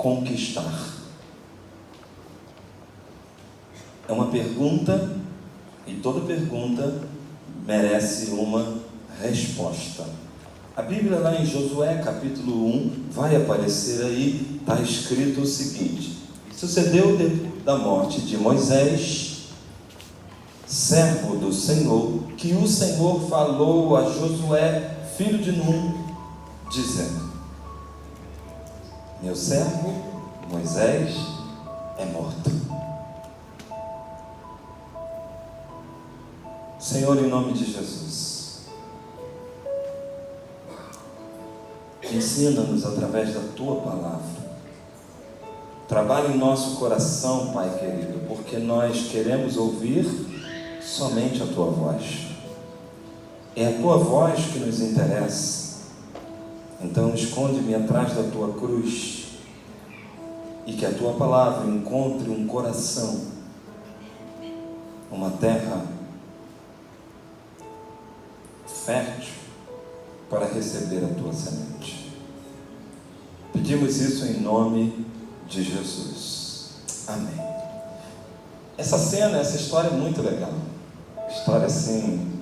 conquistar? É uma pergunta, e toda pergunta merece uma resposta. A Bíblia lá em Josué capítulo 1 vai aparecer aí, está escrito o seguinte: sucedeu da morte de Moisés, servo do Senhor, que o Senhor falou a Josué, filho de Num, dizendo: meu servo Moisés é morto. Senhor, em nome de Jesus, ensina-nos através da Tua palavra. Trabalhe em nosso coração, Pai querido, porque nós queremos ouvir somente a Tua voz. É a Tua voz que nos interessa. Então esconde-me atrás da Tua cruz e que a Tua palavra encontre um coração, uma terra fértil para receber a Tua semente. Pedimos isso em nome de Jesus. Amém. Essa cena, essa história é muito legal. História assim,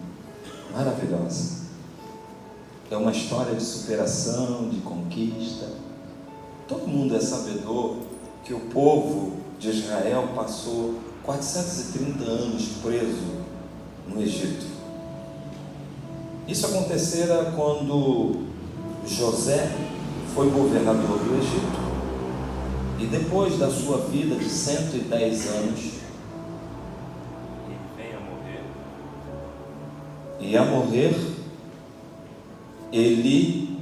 maravilhosa. É uma história de superação, de conquista. Todo mundo é sabedor que o povo de Israel passou 430 anos preso no Egito. Isso acontecera quando José foi governador do Egito, e depois da sua vida de 110 anos, ele vem a morrer, ele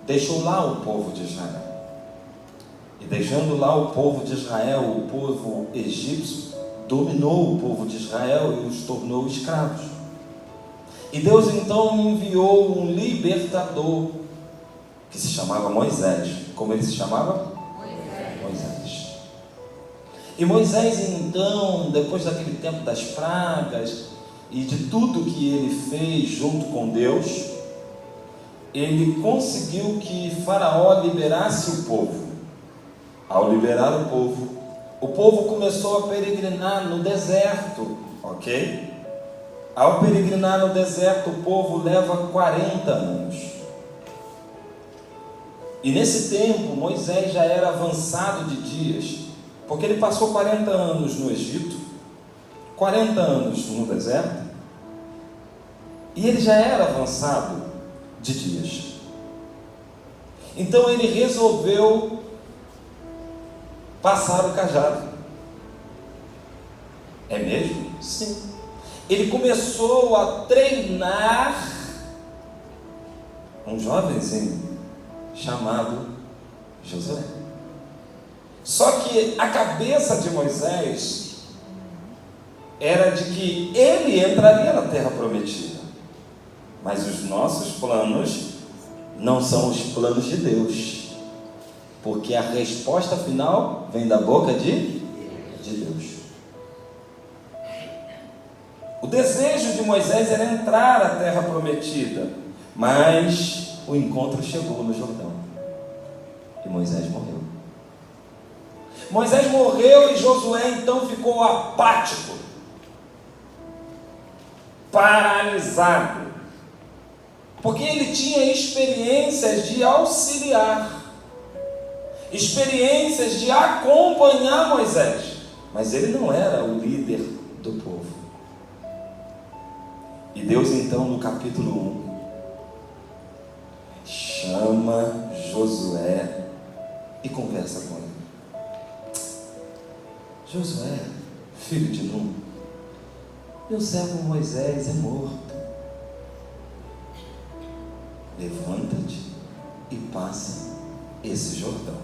deixou lá o povo de Israel. E deixando lá o povo de Israel, o povo egípcio dominou o povo de Israel e os tornou escravos. E Deus então enviou um libertador, que se chamava Moisés. Como ele se chamava? Moisés. E Moisés então, depois daquele tempo das pragas e de tudo que ele fez junto com Deus, ele conseguiu que Faraó liberasse o povo. Ao liberar o povo começou a peregrinar no deserto, ok? Ao peregrinar no deserto, o povo leva 40 anos. E nesse tempo, Moisés já era avançado de dias, porque ele passou 40 anos no Egito, 40 anos no deserto, e ele já era avançado de dias. Então ele resolveu passar o cajado. É mesmo? Sim. Ele começou a treinar um jovenzinho chamado Josué. Só que a cabeça de Moisés era de que ele entraria na terra prometida, mas os nossos planos não são os planos de Deus, porque a resposta final vem da boca de Deus. O desejo de Moisés era entrar na terra prometida, mas o encontro chegou no Jordão e Moisés morreu. Moisés morreu e Josué então ficou apático, paralisado, porque ele tinha experiências de auxiliar, experiências de acompanhar Moisés, mas ele não era o líder do povo. E Deus então no capítulo 1 chama Josué e conversa com ele. Josué, filho de Num, meu servo Moisés é morto. Levanta-te e passa esse Jordão.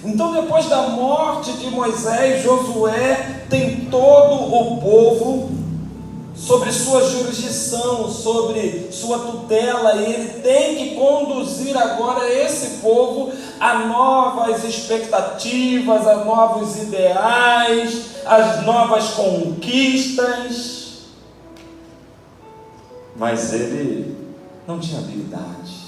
Então, depois da morte de Moisés, Josué tem todo o povo sobre sua jurisdição, sobre sua tutela, e ele tem que conduzir agora esse povo a novas expectativas, a novos ideais, as novas conquistas. Mas ele não tinha habilidade.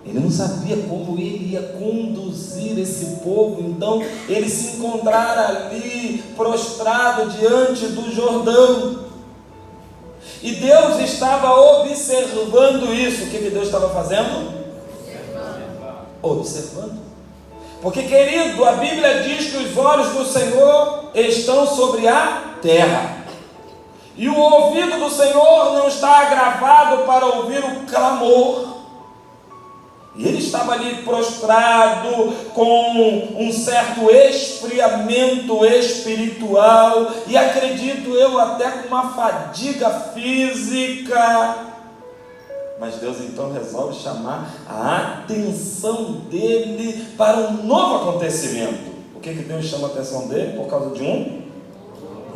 Ele não sabia como ele ia conduzir esse povo. Então eles se encontraram ali, prostrado diante do Jordão. E Deus estava observando isso. O que Deus estava fazendo? Observando. Porque, querido, a Bíblia diz que os olhos do Senhor estão sobre a terra. E o ouvido do Senhor não está agravado para ouvir o clamor. E ele estava ali prostrado, com um certo esfriamento espiritual, e acredito eu até com uma fadiga física. Mas Deus então resolve chamar a atenção dele para um novo acontecimento. O que Deus chama a atenção dele? Por causa de um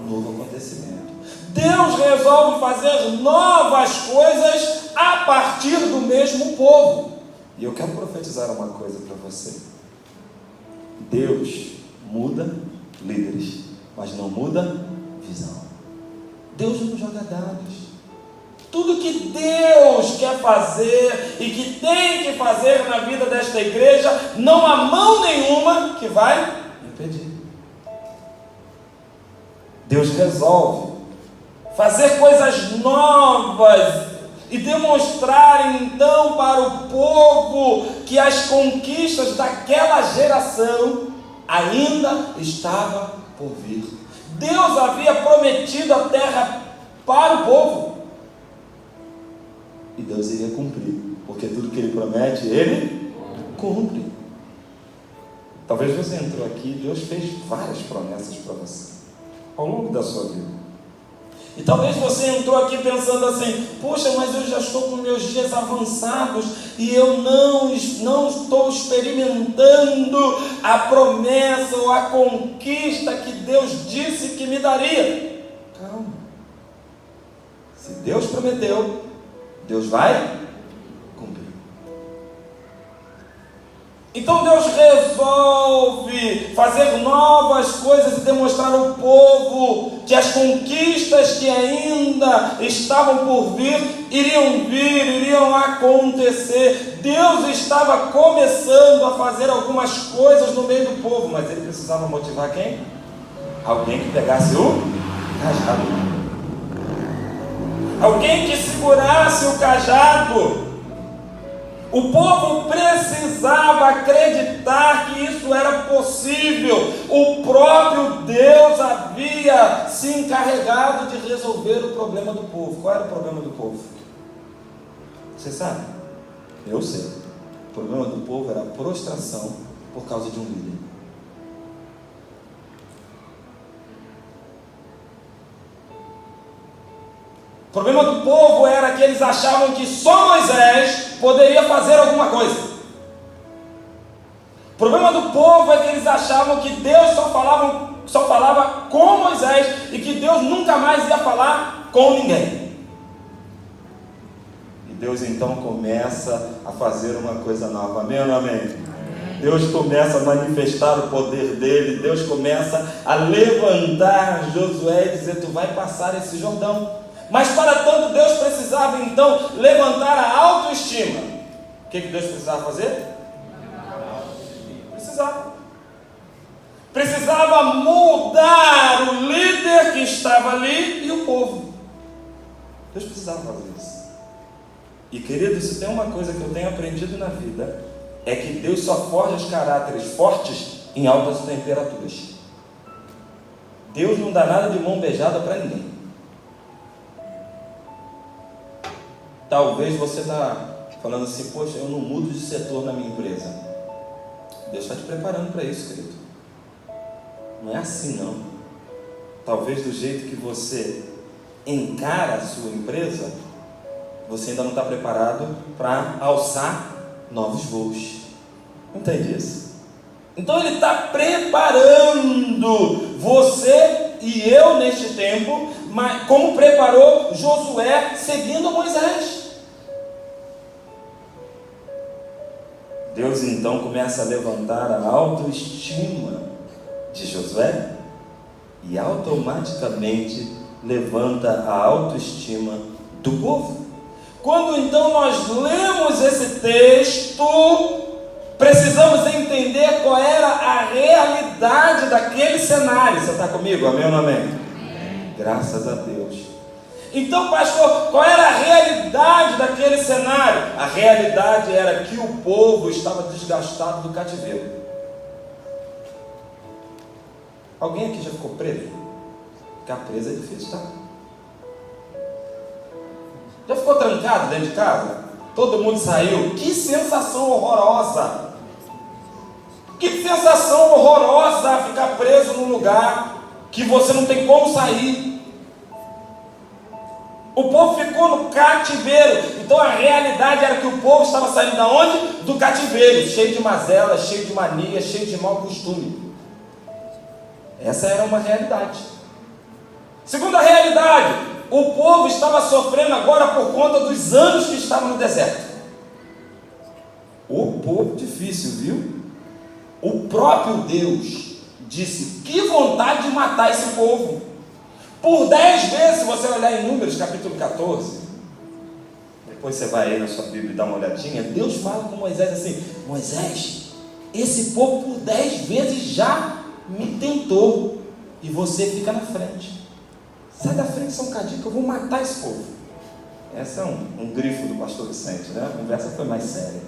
novo acontecimento. Deus resolve fazer novas coisas a partir do mesmo povo. E eu quero profetizar uma coisa para você. Deus muda líderes, mas não muda visão. Deus não joga dados. Tudo que Deus quer fazer e que tem que fazer na vida desta igreja, não há mão nenhuma que vai impedir. Deus resolve fazer coisas novas e demonstrar então para o povo que as conquistas daquela geração ainda estavam por vir. Deus havia prometido a terra para o povo e Deus iria cumprir, porque tudo que Ele promete, Ele cumpre. Talvez você entrou aqui, Deus fez várias promessas para você ao longo da sua vida. E talvez você entrou aqui pensando assim: puxa, mas eu já estou com meus dias avançados e eu não estou experimentando a promessa ou a conquista que Deus disse que me daria. Calma. Se Deus prometeu, Deus vai cumprir. Então Deus resolve fazer novas coisas e demonstrar ao povo que as conquistas que ainda estavam por vir, iriam acontecer. Deus estava começando a fazer algumas coisas no meio do povo, mas Ele precisava motivar quem? Alguém que pegasse o cajado. Alguém que segurasse o cajado. O povo precisava acreditar que isso era possível. O próprio Deus havia se encarregado de resolver o problema do povo. Qual era o problema do povo? Você sabe? Eu sei. O problema do povo era a prostração por causa de um líder. O problema do povo era que eles achavam que só Moisés poderia fazer alguma coisa. O problema do povo é que eles achavam que Deus só falava com Moisés e que Deus nunca mais ia falar com ninguém. E Deus então começa a fazer uma coisa nova. Amém ou não amém? Deus começa a manifestar o poder dele. Deus começa a levantar Josué e dizer: tu vai passar esse Jordão. Mas para tanto Deus precisava então levantar a autoestima. O que Deus precisava fazer? Precisava mudar o líder que estava ali e o povo. Deus precisava fazer isso. E querido, se tem uma coisa que eu tenho aprendido na vida, é que Deus só forja os caráteres fortes em altas temperaturas. Deus não dá nada de mão beijada para ninguém. Talvez você está falando assim: poxa, eu não mudo de setor na minha empresa. Deus está te preparando para isso, querido. Não é assim não. Talvez do jeito que você encara a sua empresa, você ainda não está preparado para alçar novos voos. Entende isso? Então Ele está preparando você e eu neste tempo, como preparou Josué seguindo Moisés. Deus então começa a levantar a autoestima de Josué e automaticamente levanta a autoestima do povo. Quando então nós lemos esse texto, precisamos entender qual era a realidade daquele cenário. Você está comigo? Amém ou não amém? Amém. Graças a Deus. Então, pastor, qual era a realidade daquele cenário? A realidade era que o povo estava desgastado do cativeiro. Alguém aqui já ficou preso? Ficar preso é difícil, tá? Já ficou trancado dentro de casa? Todo mundo saiu? Que sensação horrorosa! Que sensação horrorosa ficar preso num lugar que você não tem como sair. O povo ficou no cativeiro. Então a realidade era que o povo estava saindo da onde? Do cativeiro, cheio de mazela, cheio de mania, cheio de mau costume. Essa era uma realidade. Segunda realidade, o povo estava sofrendo agora por conta dos anos que estavam no deserto. O povo difícil, viu? O próprio Deus disse: que vontade de matar esse povo. Por 10 vezes, se você olhar em Números, capítulo 14, depois você vai aí na sua Bíblia e dá uma olhadinha, Deus fala com Moisés assim: Moisés, esse povo por 10 vezes já me tentou, e você fica na frente. Sai da frente só um cadinho que eu vou matar esse povo. Esse é um grifo do pastor Vicente, né? A conversa foi mais séria.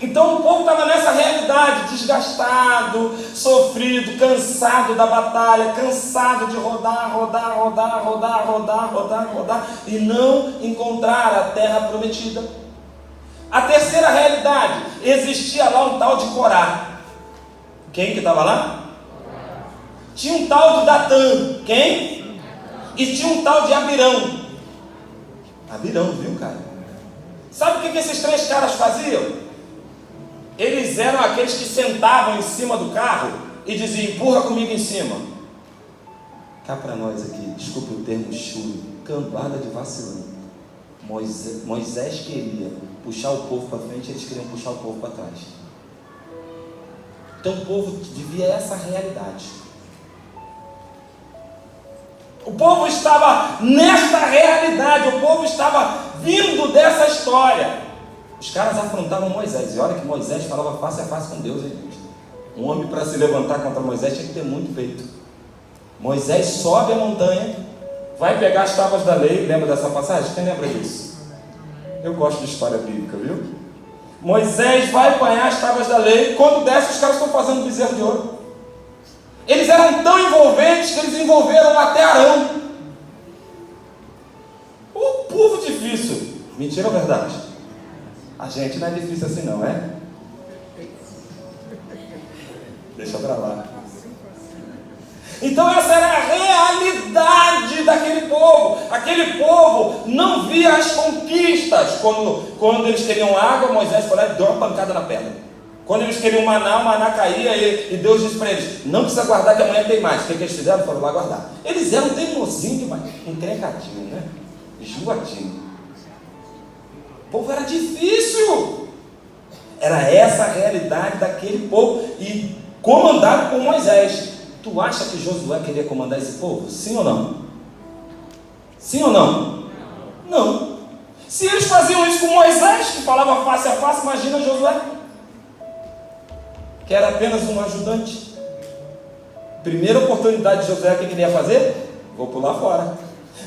Então o povo estava nessa realidade, desgastado, sofrido, cansado da batalha, cansado de rodar e não encontrar a terra prometida. A terceira realidade, existia lá um tal de Corá. Quem que estava lá? Tinha um tal de Datã. Quem? E tinha um tal de Abirão. Abirão, viu, cara? Sabe o que esses 3 caras faziam? Eles eram aqueles que sentavam em cima do carro e diziam: empurra comigo em cima. Cá para nós aqui, desculpe o termo chulo, cambada de vacilão. Moisés queria puxar o povo para frente, eles queriam puxar o povo para trás. Então o povo vivia essa realidade. O povo estava nesta realidade, o povo estava vindo dessa história. Os caras afrontavam Moisés, e olha que Moisés falava face a face com Deus, hein? Um homem para se levantar contra Moisés tinha que ter muito peito. Moisés sobe a montanha, vai pegar as tábuas da lei. Lembra dessa passagem? Quem lembra disso? Eu gosto de história bíblica, viu? Moisés vai apanhar as tábuas da lei. Quando desce, os caras estão fazendo bezerro de ouro. Eles eram tão envolventes que eles envolveram até Arão. O povo difícil. Mentira ou verdade? A gente não é difícil assim não, é? Deixa pra lá. Então essa era a realidade daquele povo. Aquele povo não via as conquistas. Quando eles queriam água, Moisés foi lá e deu uma pancada na pedra. Quando eles queriam maná, o maná caía e Deus disse para eles: não precisa guardar que amanhã tem mais. O que eles fizeram? Foram lá guardar. Eles eram teimosinhos demais, encrencadinhos, né? Enjoadinho. O povo era difícil. Era essa a realidade daquele povo, e comandado por Moisés. Tu acha que Josué queria comandar esse povo? Sim ou não? Sim ou não? Não. Se eles faziam isso com Moisés, que falava face a face, imagina Josué, que era apenas um ajudante. Primeira oportunidade de Josué, o que ele ia fazer? Vou pular fora.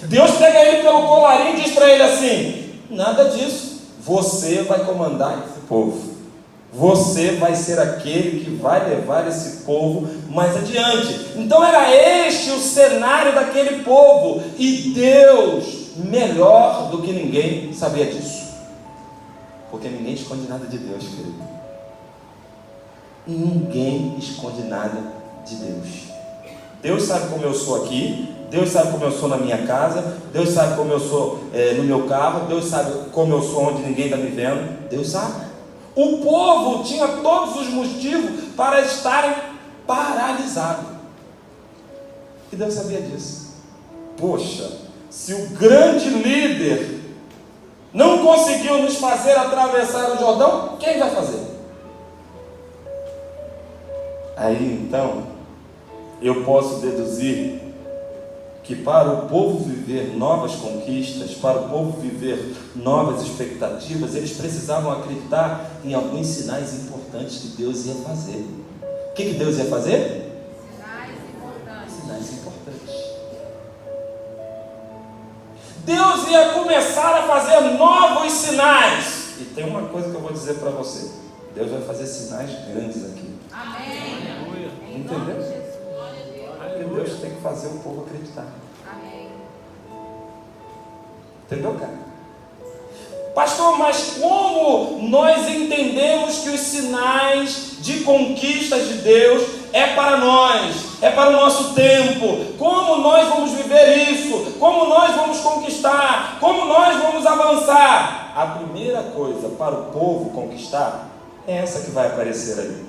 Deus pega ele pelo colarinho e diz para ele assim: nada disso, você vai comandar esse povo. Você vai ser aquele que vai levar esse povo mais adiante. Então era este o cenário daquele povo, e Deus, melhor do que ninguém, sabia disso, porque ninguém esconde nada de Deus, querido. Ninguém esconde nada de Deus. Deus sabe como eu sou aqui, Deus sabe como eu sou na minha casa, Deus sabe como eu sou no meu carro, Deus sabe como eu sou onde ninguém está me vendo. Deus sabe. O povo tinha todos os motivos para estarem paralisados, e Deus sabia disso. Poxa, se o grande líder não conseguiu nos fazer atravessar o Jordão, quem vai fazer? Aí então eu posso deduzir que para o povo viver novas conquistas, para o povo viver novas expectativas, eles precisavam acreditar em alguns sinais importantes que Deus ia fazer. O que Deus ia fazer? Sinais importantes. Sinais importantes. Deus ia começar a fazer novos sinais. E tem uma coisa que eu vou dizer para você: Deus vai fazer sinais grandes aqui. Amém. Entendeu? Porque Deus tem que fazer o povo acreditar. Amém. Entendeu, cara? Pastor, mas como nós entendemos que os sinais de conquistas de Deus é para nós, é para o nosso tempo? Como nós vamos viver isso? Como nós vamos conquistar? Como nós vamos avançar? A primeira coisa para o povo conquistar é essa que vai aparecer aí.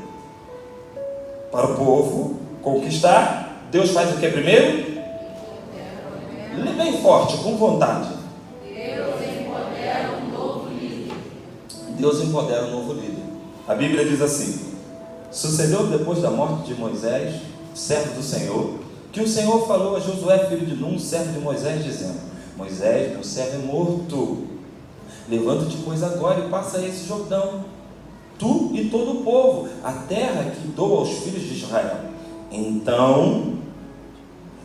Para o povo conquistar, Deus faz o que primeiro? Lê bem forte, com vontade. Deus empodera um novo líder. A Bíblia diz assim: sucedeu depois da morte de Moisés, servo do Senhor, que o Senhor falou a Josué, filho de Num, servo de Moisés, dizendo: Moisés, meu servo é morto. Levanta-te, pois, agora e passa esse Jordão, tu e todo o povo, a terra que dou aos filhos de Israel. Então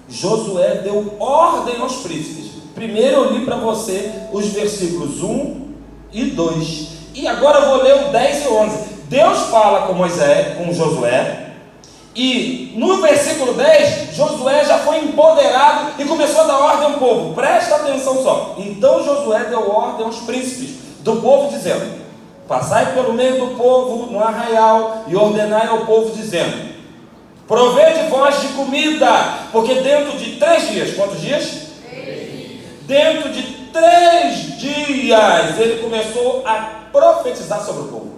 Josué deu ordem aos príncipes. Primeiro eu li para você os versículos 1 e 2. E agora eu vou ler o 10 e 11. Deus fala com Moisés, com Josué, e no versículo 10, Josué já foi empoderado e começou a dar ordem ao povo. Presta atenção só. Então Josué deu ordem aos príncipes do povo, dizendo: passai pelo meio do povo no arraial e ordenai ao povo, dizendo: provede vós de comida, porque dentro de 3 dias, quantos dias? 3 dias. Dentro de 3 dias, ele começou a profetizar sobre o povo.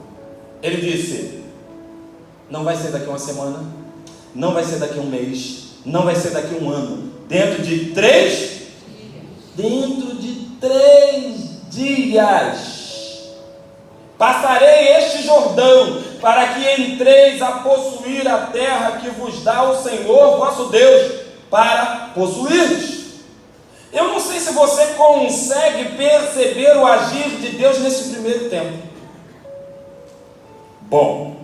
Ele disse: não vai ser daqui uma semana, não vai ser daqui um mês, não vai ser daqui um ano. Dentro de 3 dias, passarei este Jordão, para que entreis a possuir a terra que vos dá o Senhor vosso Deus, para possuirdes. Eu não sei se você consegue perceber o agir de Deus nesse primeiro tempo. Bom,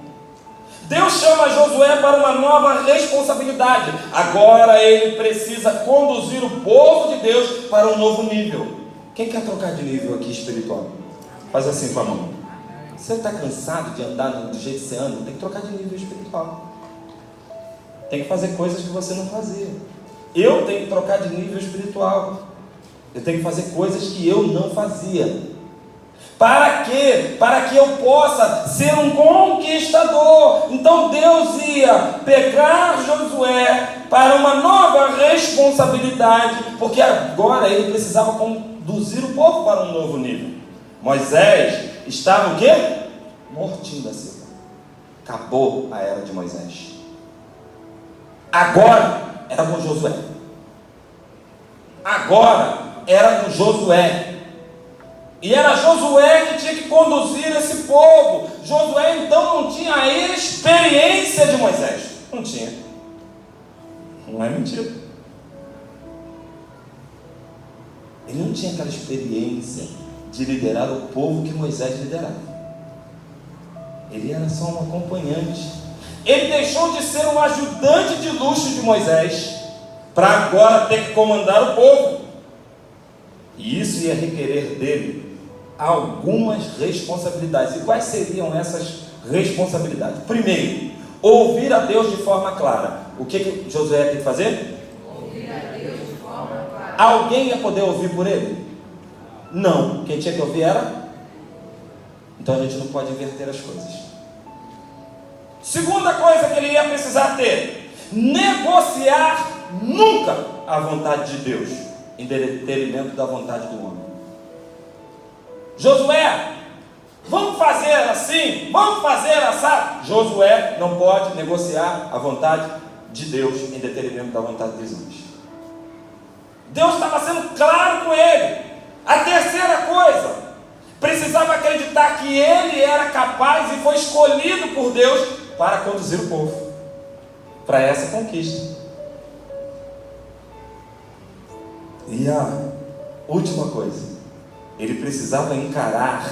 Deus chama Josué para uma nova responsabilidade. Agora ele precisa conduzir o povo de Deus para um novo nível. Quem quer trocar de nível aqui espiritual? Faz assim com a mão. Você está cansado de andar do jeito que você anda? Tem que trocar de nível espiritual. Tem que fazer coisas que você não fazia. Eu tenho que trocar de nível espiritual. Eu tenho que fazer coisas que eu não fazia. Para quê? Para que eu possa ser um conquistador. Então Deus ia pegar Josué para uma nova responsabilidade, porque agora ele precisava conduzir o povo para um novo nível. Moisés estava o quê? Mortinho da seca. Acabou a era de Moisés. Agora era com Josué. Agora era com Josué. E era Josué que tinha que conduzir esse povo. Josué então não tinha a experiência de Moisés. Não tinha. Não é mentira. Ele não tinha aquela experiência de liderar o povo que Moisés liderava. Ele era só um acompanhante. Ele deixou de ser um ajudante de luxo de Moisés para agora ter que comandar o povo. E isso ia requerer dele algumas responsabilidades. E quais seriam essas responsabilidades? Primeiro, ouvir a Deus de forma clara. O que Josué tem que fazer? Ouvir a Deus de forma clara. Alguém ia poder ouvir por ele? Não. Quem tinha que ouvir era? Então a gente não pode inverter as coisas. Segunda coisa que ele ia precisar ter: negociar nunca a vontade de Deus em detrimento da vontade do homem. Josué, vamos fazer assim, vamos fazer assado. Josué não pode negociar a vontade de Deus em detrimento da vontade dos homens. Deus estava sendo claro com ele. A terceira coisa, precisava acreditar que ele era capaz e foi escolhido por Deus para conduzir o povo para essa conquista. E a última coisa, ele precisava encarar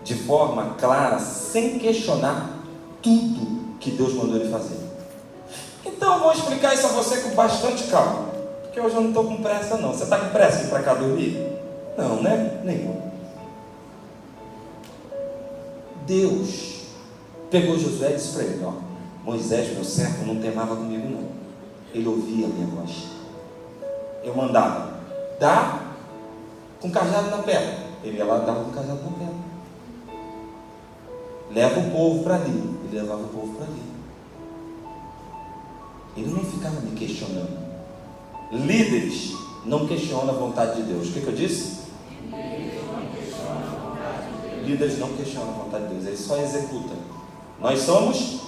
de forma clara, sem questionar, tudo que Deus mandou ele fazer. Então eu vou explicar isso a você com bastante calma, porque hoje eu não estou com pressa não. Você está com pressa de ir para cá dormir? Não, né? Nenhum. Deus pegou Josué e disse para ele: ó, Moisés, meu servo, não temava comigo não. Ele ouvia a minha voz. Eu mandava, dá com cajado na pedra. Ele ia lá e dava com cajado na pedra. Leva o povo para ali. Ele levava o povo para ali. Ele não ficava me questionando. Líderes não questionam a vontade de Deus. O que eu disse? Líderes não questionam a vontade de Deus. Eles só executam. Nós somos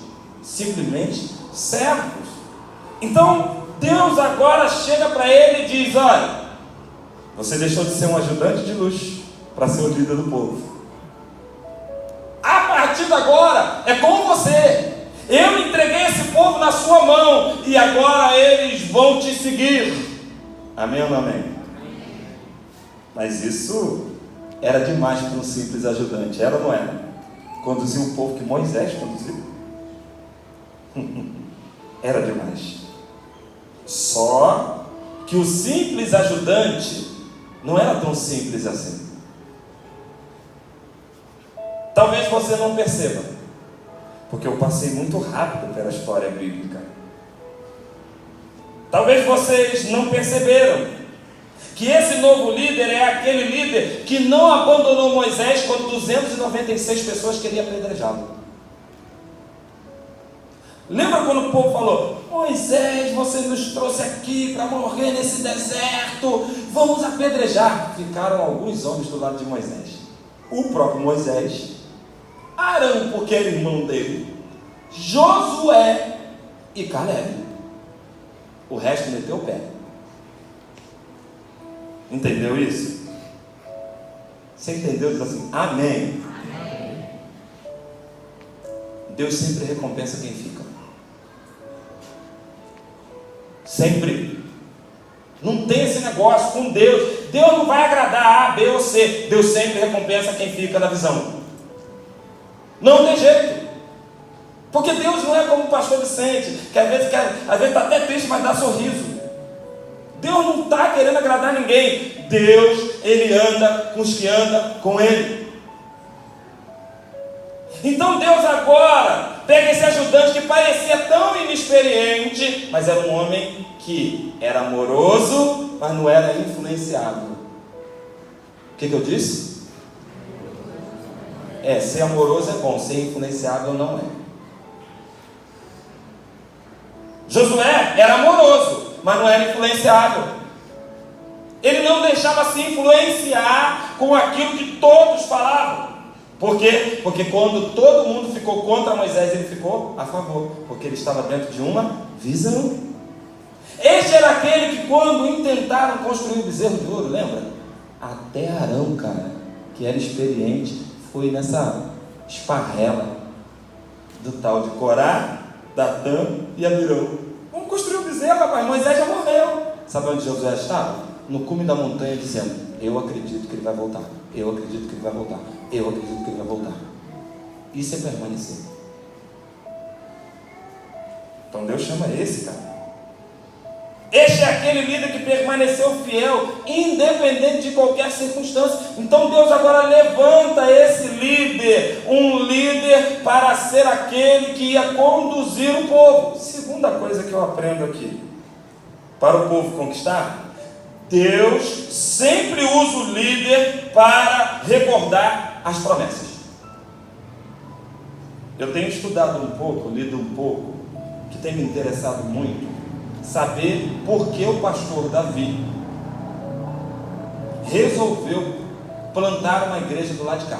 simplesmente servos. Então Deus agora chega para ele e diz: olha, você deixou de ser um ajudante de luxo para ser o líder do povo. A partir de agora é com você. Eu entreguei esse povo na sua mão e agora eles vão te seguir. Amém ou não amém? Mas isso era demais para um simples ajudante. Era ou não era? Conduzir o povo que Moisés conduziu. Era demais. Só que o simples ajudante não era tão simples assim. Talvez você não perceba, porque eu passei muito rápido pela história bíblica. Talvez vocês não perceberam que esse novo líder é aquele líder que não abandonou Moisés quando 296 pessoas queriam apedrejá-lo. Lembra quando o povo falou: Moisés, você nos trouxe aqui para morrer nesse deserto, vamos apedrejar? Ficaram alguns homens do lado de Moisés. O próprio Moisés, Arão, porque era irmão dele, Josué e Caleb. O resto meteu o pé. Entendeu isso? Você entendeu? Diz assim: amém. Amém. Deus sempre recompensa quem fica. Sempre. Não tem esse negócio com Deus. Deus não vai agradar A, B ou C. Deus sempre recompensa quem fica na visão. Não tem jeito. Porque Deus não é como o pastor Vicente, que às vezes está até triste, mas dá sorriso. Deus não está querendo agradar ninguém. Deus, Ele anda com os que andam com Ele. Então Deus agora pega esse ajudante que parecia tão inexperiente, mas era um homem que era amoroso, mas não era influenciável. O que eu disse? Ser amoroso é bom, ser influenciável não é. Josué era amoroso, mas não era influenciável. Ele não deixava se influenciar com aquilo que todos falavam. Por quê? Porque quando todo mundo ficou contra Moisés, ele ficou a favor, porque ele estava dentro de uma visão. Este era aquele que, quando intentaram construir o bezerro de ouro, lembra? Até Arão, cara, que era experiente, foi nessa esparrela do tal de Corá, Datã e Abirão. Vamos construir o bezerro, rapaz. Moisés já morreu. Sabe onde Josué estava? No cume da montanha, dizendo: eu acredito que ele vai voltar. Eu acredito que ele vai voltar. Eu acredito que ele vai voltar. Isso é permanecer. Então Deus chama esse cara. Este é aquele líder que permaneceu fiel, independente de qualquer circunstância. Então Deus agora levanta esse líder, um líder para ser aquele que ia conduzir o povo. Segunda coisa que eu aprendo aqui, para o povo conquistar, Deus sempre usa o líder para recordar as promessas. Eu tenho estudado um pouco, lido um pouco, que tem me interessado muito, saber por que o pastor Davi resolveu plantar uma igreja do lado de cá.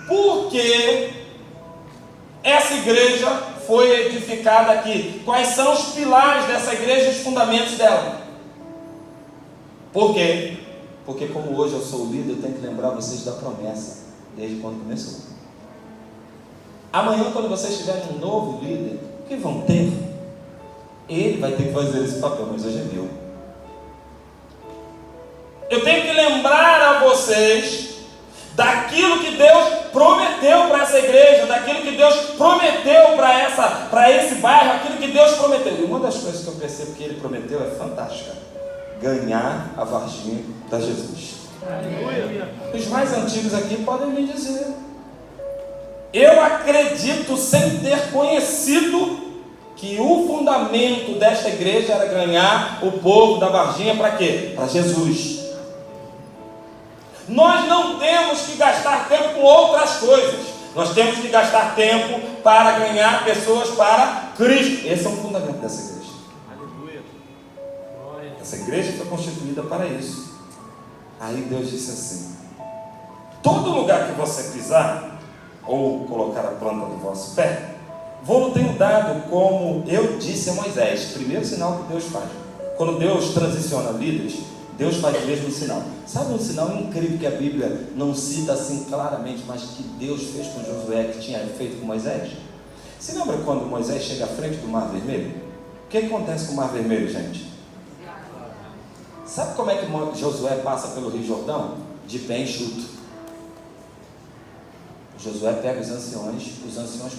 Por que essa igreja foi edificada aqui? Quais são os pilares dessa igreja e os fundamentos dela? Por quê? Porque como hoje eu sou o líder, eu tenho que lembrar vocês da promessa, desde quando começou. Amanhã, quando vocês tiverem um novo líder, o que vão ter? Ele vai ter que fazer esse papel, mas hoje é meu. Eu tenho que lembrar a vocês daquilo que Deus prometeu para essa igreja, daquilo que Deus prometeu para esse bairro, aquilo que Deus prometeu. E uma das coisas que eu percebo que Ele prometeu é fantástica: ganhar a Varginha para Jesus. Aleluia. Os mais antigos aqui podem me dizer. Eu acredito, sem ter conhecido, que o fundamento desta igreja era ganhar o povo da Varginha para quê? Para Jesus. Nós não temos que gastar tempo com outras coisas. Nós temos que gastar tempo para ganhar pessoas para Cristo. Esse é o fundamento dessa igreja. Aleluia. Essa igreja foi constituída para isso. Aí Deus disse assim: todo lugar que você pisar, ou colocar a planta do vosso pé, vou-lo tenho dado, como eu disse a Moisés. Primeiro sinal que Deus faz. Quando Deus transiciona líderes, Deus faz o mesmo sinal. Sabe um sinal incrível que a Bíblia não cita assim claramente, mas que Deus fez com Josué, que tinha feito com Moisés? Você lembra quando Moisés chega à frente do Mar Vermelho? O que acontece com o Mar Vermelho, gente? Sabe como é que Josué passa pelo Rio Jordão? De pé enxuto. Josué pega os anciões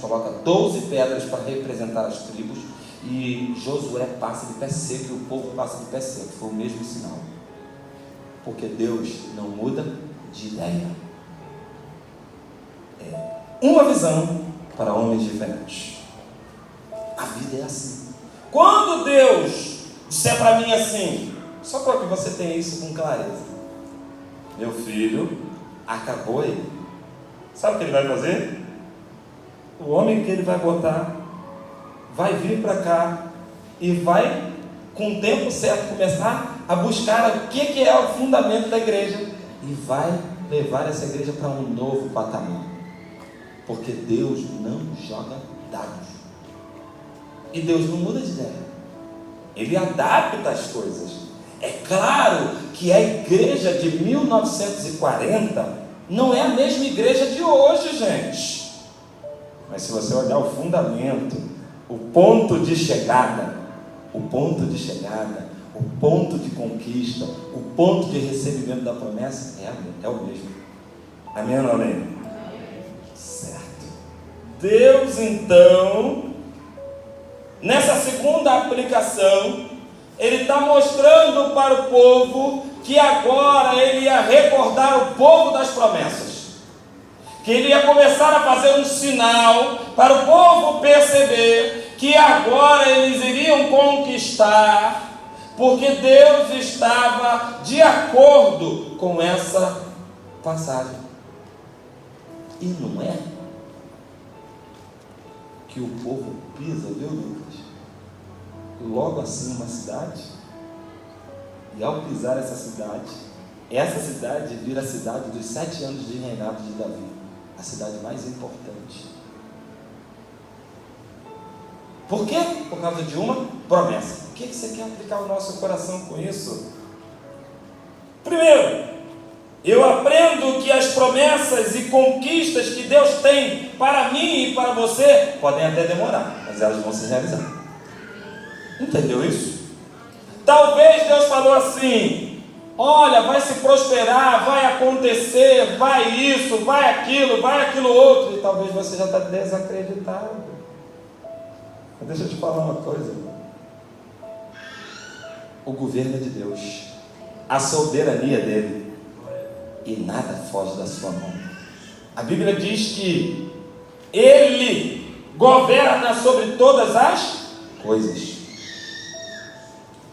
colocam 12 pedras para representar as tribos, e Josué passa de pé seco, e o povo passa de pé seco. Foi o mesmo sinal. Porque Deus não muda de ideia. É uma visão para homens diferentes. A vida é assim. Quando Deus disser para mim assim, só para que você tenha isso com clareza: meu filho, acabou aí. Sabe o que ele vai fazer? O homem que ele vai botar vai vir para cá e vai, com o tempo certo, começar a buscar o que é o fundamento da igreja, e vai levar essa igreja para um novo patamar. Porque Deus não joga dados. E Deus não muda de ideia. Ele adapta as coisas. É claro que a igreja de 1940 não é a mesma igreja de hoje, gente. Mas se você olhar o fundamento, o ponto de chegada, o ponto de conquista, o ponto de recebimento da promessa é o mesmo. Amém ou não amém? Certo. Deus, então, nessa segunda aplicação, Ele está mostrando para o povo que agora Ele ia recordar o povo das promessas, que Ele ia começar a fazer um sinal para o povo perceber que agora eles iriam conquistar, porque Deus estava de acordo com essa passagem. E não é que o povo pisa, viu, Lucas? Logo assim uma cidade, e ao pisar essa cidade vira a cidade dos 7 anos de reinado de Davi, a cidade mais importante. Por quê? Por causa de uma promessa. O que você quer aplicar o nosso coração com isso? Primeiro, eu aprendo que as promessas e conquistas que Deus tem para mim e para você podem até demorar, mas elas vão se realizar. Entendeu isso? Talvez Deus falou assim: olha, vai se prosperar, vai acontecer, vai isso, vai aquilo outro, e talvez você já está desacreditado. Mas deixa eu te falar uma coisa: o governo é de Deus, a soberania dele, e nada foge da sua mão. A Bíblia diz que Ele governa sobre todas as coisas.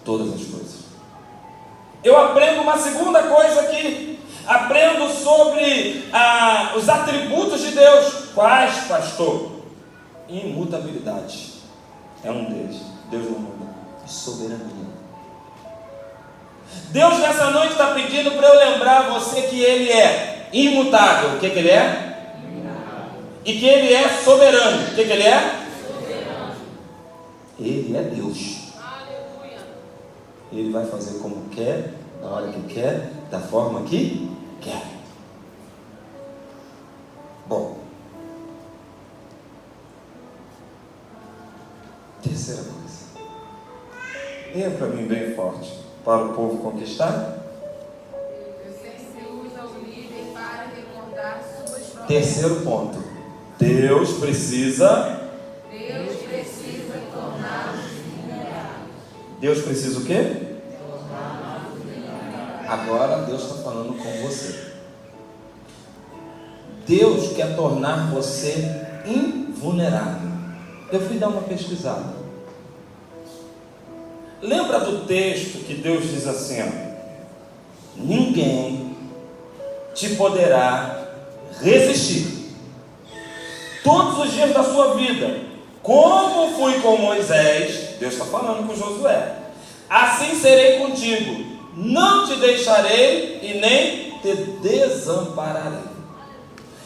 Todas as coisas. Eu aprendo uma segunda coisa aqui. Aprendo sobre os atributos de Deus. Quais, pastor? Imutabilidade é um deles. Deus não muda. E soberania. Deus nessa noite está pedindo para eu lembrar você que Ele é imutável. O que Ele é? Imutável. E que Ele é soberano. O que Ele é? Soberano. Ele é Deus. Ele vai fazer como quer, na hora que quer, da forma que quer. Bom, terceira coisa: Leia para mim bem forte. Para o povo conquistar. Deus sempre usa o líder para recordar suas promessas. Terceiro ponto. Deus precisa torná-los vulneráveis. Deus precisa o quê? Agora Deus está falando com você. Deus quer tornar você invulnerável. Eu fui dar uma pesquisada. Lembra do texto que Deus diz assim, ó, ninguém te poderá resistir todos os dias da sua vida. Como fui com Moisés, Deus está falando com Josué, assim serei contigo, não te deixarei e nem te desampararei.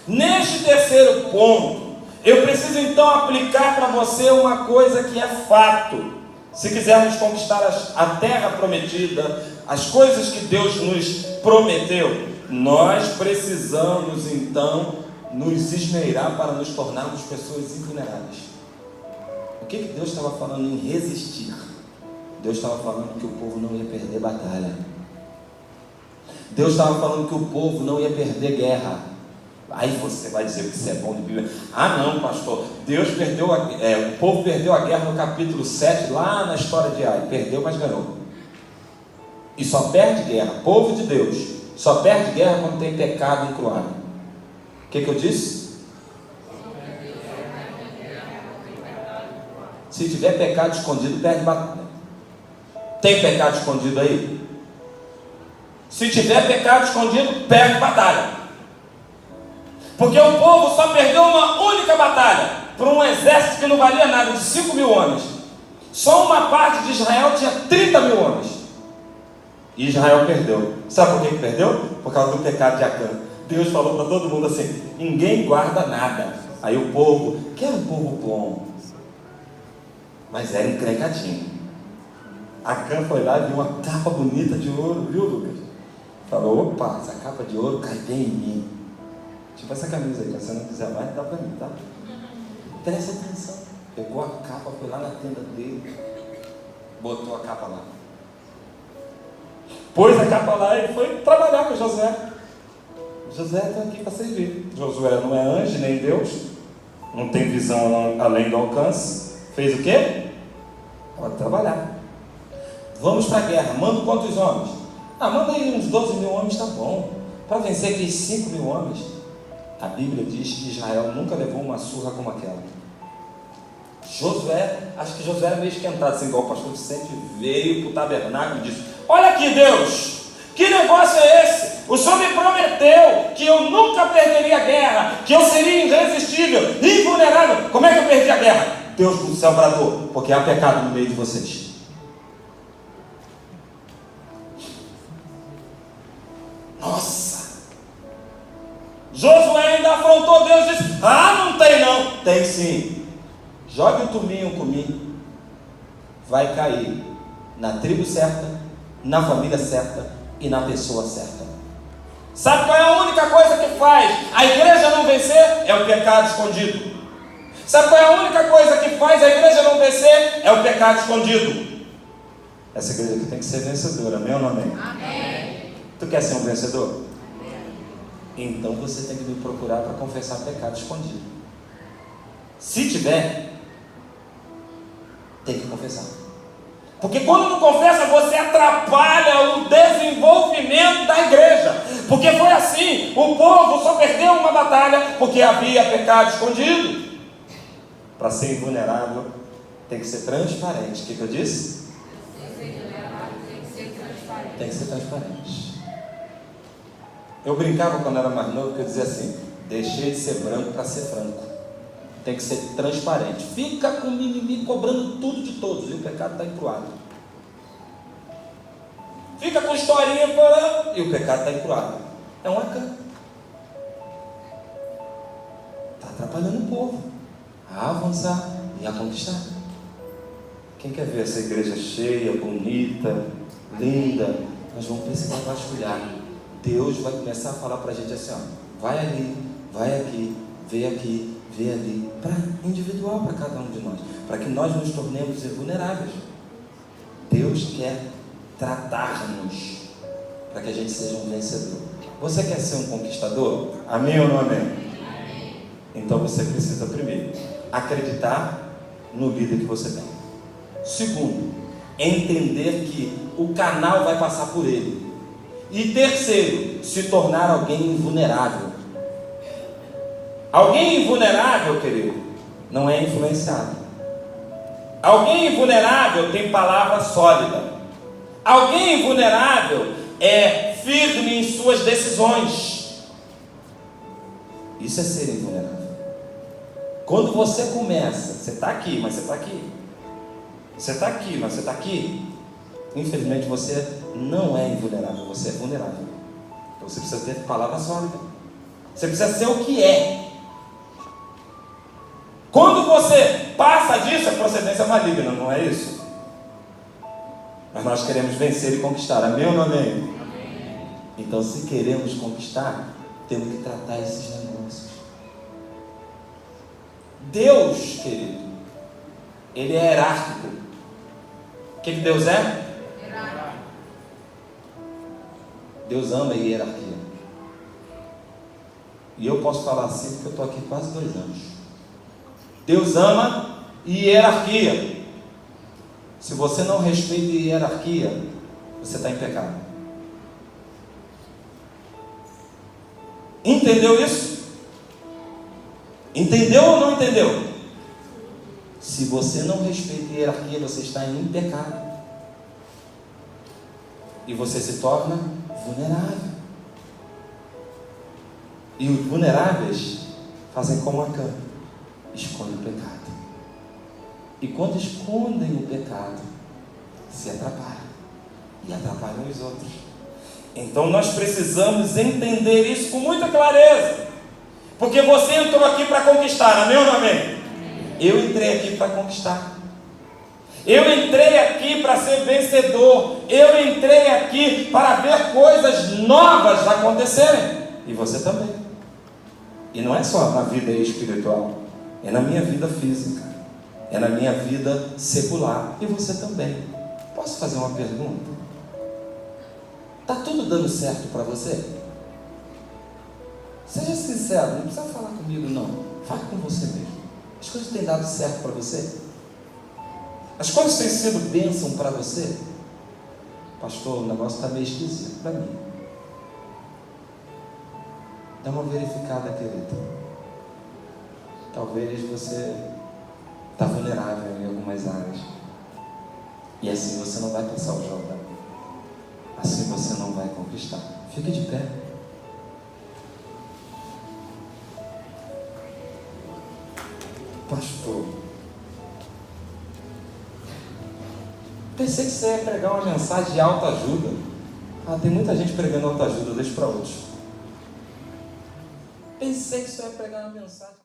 Neste terceiro ponto, eu preciso então aplicar para você uma coisa que é fato. Se quisermos conquistar a terra prometida, as coisas que Deus nos prometeu, nós precisamos então nos esmerar para nos tornarmos pessoas invulneráveis. O que Deus estava falando em resistir? Deus estava falando que o povo não ia perder batalha. Deus estava falando que o povo não ia perder guerra. Aí você vai dizer que isso é bom de Bíblia. Ah não, pastor, o povo perdeu a guerra no capítulo 7, lá na história de Ai. Perdeu, mas ganhou. E só perde guerra, povo de Deus, só perde guerra quando tem pecado incluído. O que eu disse? Se tiver pecado escondido, perde batalha. Tem pecado escondido aí? Se tiver pecado escondido, perde batalha. Porque o povo só perdeu uma única batalha para um exército que não valia nada, de 5.000 homens. Só uma parte de Israel tinha 30.000 homens. E Israel perdeu. Sabe por que perdeu? Por causa do pecado de Acã. Deus falou para todo mundo assim: ninguém guarda nada. Aí o povo, que era um povo bom, mas era encrencadinho. Acã foi lá e viu uma capa bonita de ouro, viu, Lucas? Falou: opa, essa capa de ouro cai bem em mim. Tipo essa camisa aí, se você não quiser mais, dá pra mim, tá? Presta atenção. Pegou a capa, foi lá na tenda dele, botou a capa lá. Pôs a capa lá e foi trabalhar com Josué. Josué está aqui para servir. Josué não é anjo nem Deus, não tem visão além do alcance. Fez o quê? Pode trabalhar. Vamos para a guerra. Manda quantos homens? Manda aí uns 12.000 homens, tá bom. Para vencer aqueles 5.000 homens. A Bíblia diz que Israel nunca levou uma surra como aquela. Josué, acho que Josué era meio esquentado, assim, igual o pastor Vicente veio para o tabernáculo e disse: olha aqui, Deus, que negócio é esse? O Senhor me prometeu que eu nunca perderia a guerra, que eu seria irresistível, invulnerável. Como é que eu perdi a guerra? Deus do céu bradou: porque há pecado no meio de vocês. Nossa! Josué ainda afrontou Deus e disse: não tem não. Tem sim. Jogue o tuminho comigo. Vai cair na tribo certa, na família certa e na pessoa certa. Sabe qual é a única coisa que faz a igreja não vencer? É o pecado escondido. Sabe qual é a única coisa que faz a igreja não vencer? É o pecado escondido. Essa igreja aqui tem que ser vencedora, amém ou não amém? Amém. Tu quer ser um vencedor? Então você tem que me procurar para confessar pecado escondido. Se tiver, tem que confessar. Porque quando não confessa, você atrapalha o desenvolvimento da igreja. Porque foi assim: o povo só perdeu uma batalha porque havia pecado escondido. Para ser invulnerável, tem que ser transparente. O que eu disse? Tem que ser transparente. Eu brincava quando era mais novo, que eu dizia assim: deixei de ser branco para ser franco. Tem que ser transparente. Fica com mimimi cobrando tudo de todos, e o pecado está encruado. Fica com historinha falando, e o pecado está encruado. É uma cana. Está atrapalhando o povo a avançar e a conquistar. Quem quer ver essa igreja cheia, bonita, linda? Nós vamos precisar vasculhar. Deus vai começar a falar para a gente assim: vai ali, vai aqui, vê ali, para individual para cada um de nós, para que nós nos tornemos invulneráveis. Deus quer tratar-nos para que a gente seja um vencedor. Você quer ser um conquistador? Amém ou não amém? Então você precisa primeiro acreditar no líder que você tem. Segundo, entender que o canal vai passar por ele. E terceiro, se tornar alguém invulnerável. Alguém invulnerável, querido, não é influenciado. Alguém invulnerável tem palavra sólida. Alguém invulnerável é firme em suas decisões. Isso é ser invulnerável. Quando você começa, você está aqui, mas você está aqui. Você está aqui, mas você está aqui. Infelizmente você não é invulnerável, você é vulnerável. Então você precisa ter palavra sólida. Você precisa ser o que é. Quando você passa disso, é procedência maligna, não é isso? Mas nós queremos vencer e conquistar, amém ou não amém? Então, se queremos conquistar, temos que tratar esses negócios. Deus, querido, Ele é hierárquico. O que Deus é? Deus ama a hierarquia. E eu posso falar assim porque eu estou aqui quase 2 anos. Deus ama hierarquia. Se você não respeita a hierarquia, você está em pecado. Entendeu isso? Entendeu ou não entendeu? Se você não respeita a hierarquia, você está em pecado. E você se torna vulnerável. E os vulneráveis fazem como Acã, escondem o pecado. E quando escondem o pecado, se atrapalham. E atrapalham os outros. Então nós precisamos entender isso com muita clareza. Porque você entrou aqui para conquistar, amém ou não amém? Eu entrei aqui para conquistar. Eu entrei aqui para ser vencedor. Eu entrei aqui para ver coisas novas acontecerem. E você também. E não é só na vida espiritual. É na minha vida física. É na minha vida secular. E você também. Posso fazer uma pergunta? Está tudo dando certo para você? Seja sincero, não precisa falar comigo não. Fale com você mesmo. As coisas têm dado certo para você? As coisas têm sido bênção para você? Pastor, o negócio está meio esquisito para mim. Dá uma verificada, querida. Talvez você está vulnerável em algumas áreas. E assim você não vai passar o Jordão. Assim você não vai conquistar. Fique de pé. Pastor, pensei que você ia pregar uma mensagem de autoajuda. Tem muita gente pregando autoajuda, deixa para outros. Pensei que você ia pregar uma mensagem.